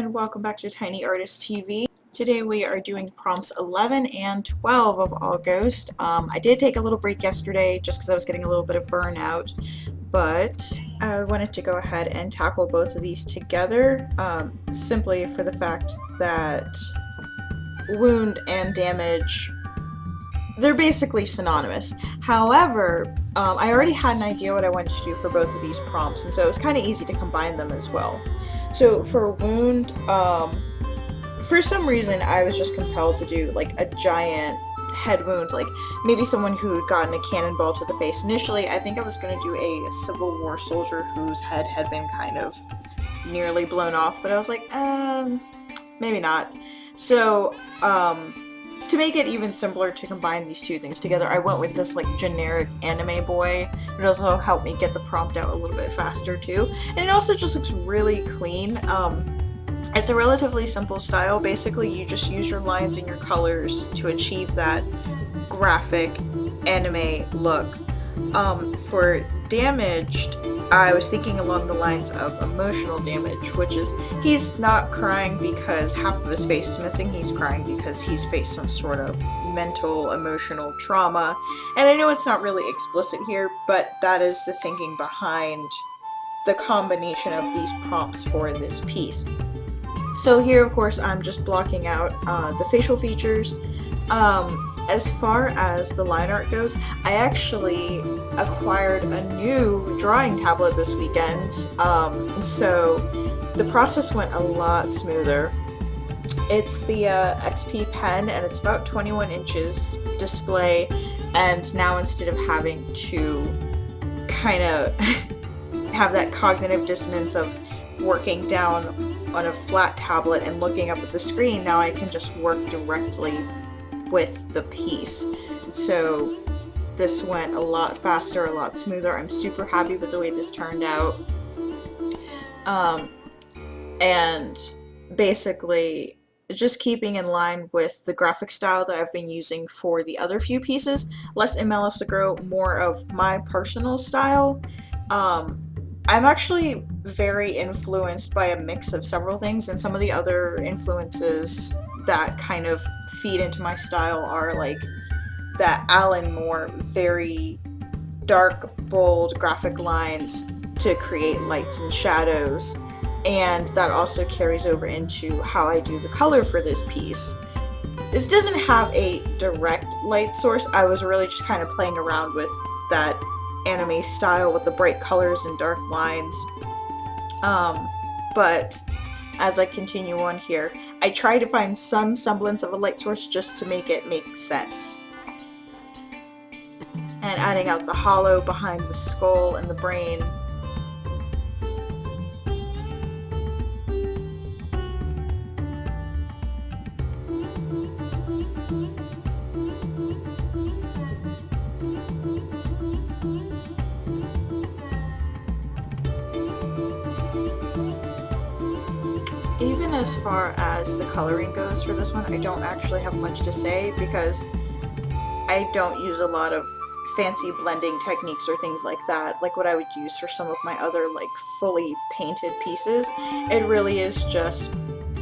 and welcome back to Tiny Artist TV. Today we are doing prompts 11 and 12 of Aughost. I did take a little break yesterday just because I was getting a little bit of burnout, but I wanted to go ahead and tackle both of these together, simply for the fact that wound and damage, they're basically synonymous. However, I already had an idea what I wanted to do for both of these prompts, and so it was kind of easy to combine them as well. So for wound, for some reason I was just compelled to do like a giant head wound, like maybe someone who had gotten a cannonball to the face. Initially, I think I was going to do a Civil War soldier whose head had been kind of nearly blown off, but I was like, maybe not. So, to make it even simpler to combine these two things together, I went with this like generic anime boy. It also helped me get the prompt out a little bit faster too. And it also just looks really clean. It's a relatively simple style. Basically, you just use your lines and your colors to achieve that graphic anime look. For damaged, I was thinking along the lines of emotional damage, which is he's not crying because half of his face is missing, he's crying because he's faced some sort of mental, emotional trauma. And I know it's not really explicit here, but that is the thinking behind the combination of these prompts for this piece. So here, of course, I'm just blocking out the facial features. As far as the line art goes, I actually acquired a new drawing tablet this weekend, so the process went a lot smoother. It's the XP pen, and it's about 21 inches display, and now instead of having to kind of have that cognitive dissonance of working down on a flat tablet and looking up at the screen, now I can just work directly with the piece. So this went a lot faster, a lot smoother. I'm super happy with the way this turned out. And basically just keeping in line with the graphic style that I've been using for the other few pieces. Less MLS to grow, more of my personal style. I'm actually very influenced by a mix of several things, and some of the other influences that kind of feed into my style are like that Alan Moore very dark, bold graphic lines to create lights and shadows, and that also carries over into how I do the color for this piece. This doesn't have a direct light source. I was really just kind of playing around with that anime style with the bright colors and dark lines, but as I continue on here, I try to find some semblance of a light source just to make it make sense. And adding out the hollow behind the skull and the brain. Even as far as the coloring goes for this one, I don't actually have much to say because I don't use a lot of fancy blending techniques or things like that, like what I would use for some of my other like fully painted pieces. It really is just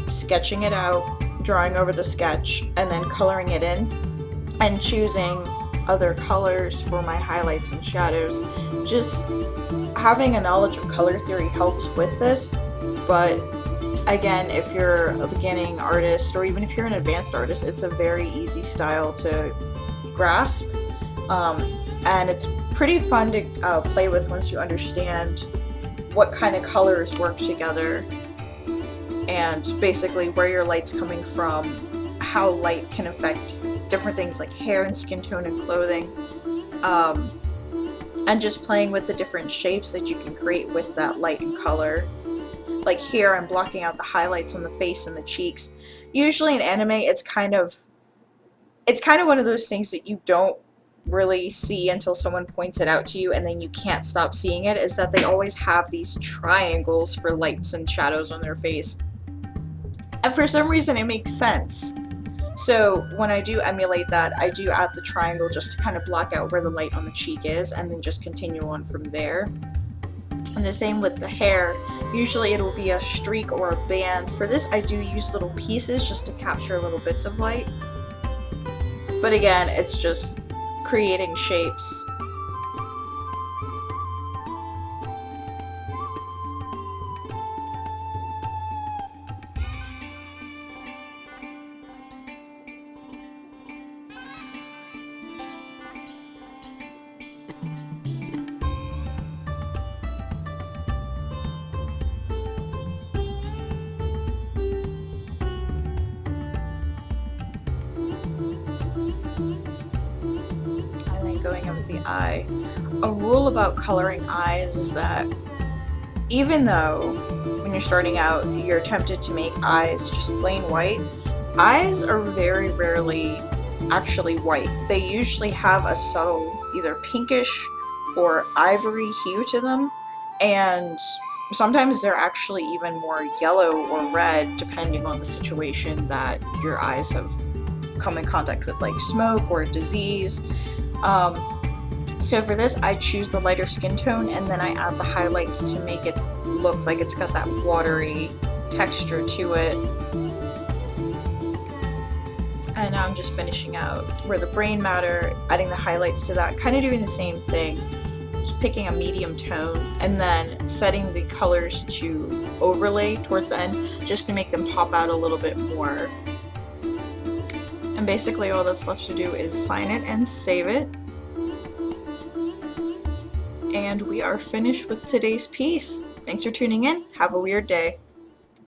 sketching it out, drawing over the sketch, and then coloring it in, and choosing other colors for my highlights and shadows. Just having a knowledge of color theory helps with this, but again, if you're a beginning artist or even if you're an advanced artist, it's a very easy style to grasp, and it's pretty fun to play with once you understand what kind of colors work together and basically where your light's coming from, how light can affect different things like hair and skin tone and clothing, and just playing with the different shapes that you can create with that light and color. Like here, I'm blocking out the highlights on the face and the cheeks. Usually in anime, it's kind of one of those things that you don't really see until someone points it out to you, and then you can't stop seeing it, is that they always have these triangles for lights and shadows on their face. And for some reason, it makes sense. So when I do emulate that, I do add the triangle just to kind of block out where the light on the cheek is, and then just continue on from there. And the same with the hair. Usually it'll be a streak or a band. For this I do use little pieces just to capture little bits of light. But again, it's just creating shapes. Going in with the eye. A rule about coloring eyes is that even though when you're starting out you're tempted to make eyes just plain white, eyes are very rarely actually white. They usually have a subtle either pinkish or ivory hue to them, and sometimes they're actually even more yellow or red depending on the situation that your eyes have come in contact with, like smoke or disease. So for this, I choose the lighter skin tone and then I add the highlights to make it look like it's got that watery texture to it. And now I'm just finishing out where the brain matter, adding the highlights to that, kind of doing the same thing, just picking a medium tone and then setting the colors to overlay towards the end just to make them pop out a little bit more. And basically all that's left to do is sign it and save it. And we are finished with today's piece. Thanks for tuning in. Have a weird day.